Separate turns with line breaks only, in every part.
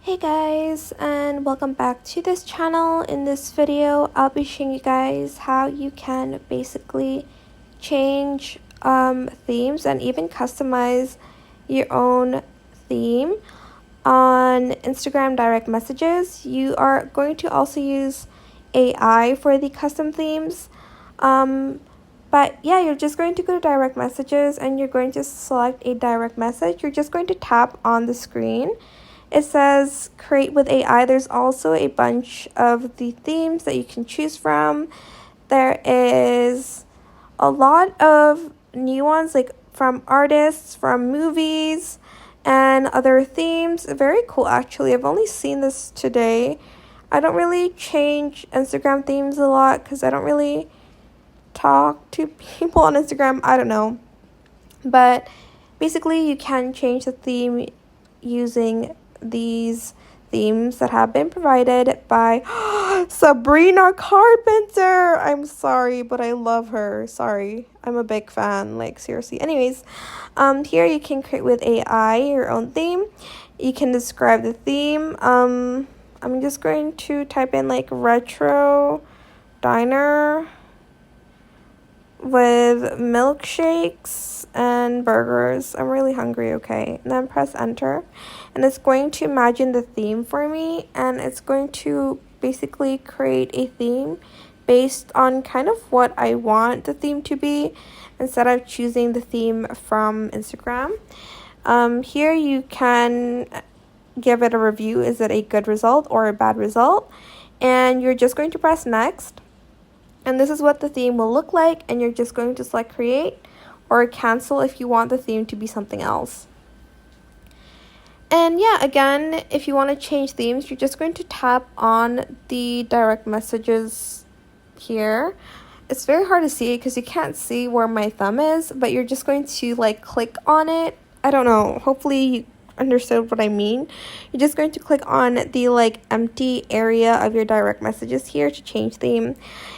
Hey guys, and welcome back to this channel. In this video, I'll be showing you guys how you can basically change themes and even customize your own theme on Instagram direct messages. You are going to also use AI for the custom themes. But yeah, you're just going to go to direct messages and you're going to select a direct message. You're just going to tap on the screen. It says create with AI. There's also a bunch of the themes that you can choose from. There is a lot of new ones, like from artists, from movies, and other themes. Very cool, actually. I've only seen this today. I don't really change Instagram themes a lot because I don't really talk to people on Instagram. I don't know. But basically, you can change the theme using these themes that have been provided by Sabrina Carpenter. I'm sorry, but I love her. Sorry. I'm a big fan, like seriously. Anyways, here you can create with AI your own theme. You can describe the theme. I'm just going to type in like retro diner with milkshakes and burgers. I'm really hungry, okay? And then press enter. And it's going to imagine the theme for me. And it's going to basically create a theme based on kind of what I want the theme to be instead of choosing the theme from Instagram. Here you can give it a review. Is it a good result or a bad result? And you're just going to press next. And this is what the theme will look like, and you're just going to select create or cancel if you want the theme to be something else. And yeah, again, if you want to change themes, you're just going to tap on the direct messages here. It's very hard to see because you can't see where my thumb is, but you're just going to like click on it. I don't know, hopefully you understood what I mean. You're just going to click on the like empty area of your direct messages here to change theme.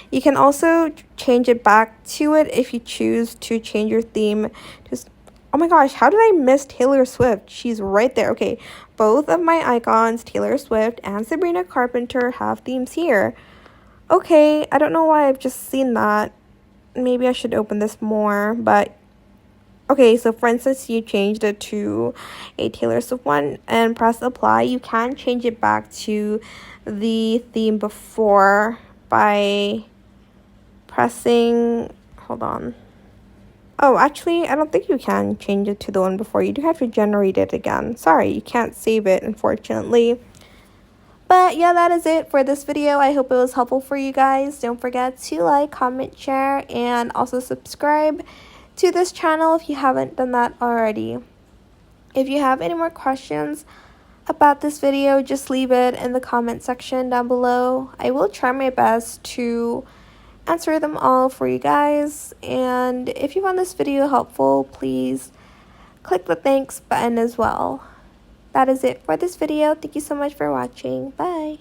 You can also change it back to it if you choose to change your theme. Just oh my gosh, how did I miss Taylor Swift? She's right there. Okay, both of my icons, Taylor Swift and Sabrina Carpenter, have themes here. Okay, I don't know why I've just seen that. Maybe I should open this more, but okay, so for instance, you changed it to a Taylor Swift one and press apply. You can change it back to the theme before by pressing, hold on. Oh, actually, I don't think you can change it to the one before. You do have to generate it again. Sorry, you can't save it, unfortunately. But yeah, that is it for this video. I hope it was helpful for you guys. Don't forget to like, comment, share, and also subscribe to this channel if you haven't done that already. If you have any more questions about this video, just leave it in the comment section down below. I will try my best to answer them all for you guys. And if you found this video helpful, please click the thanks button as well. That is it for this video. Thank you so much for watching. Bye.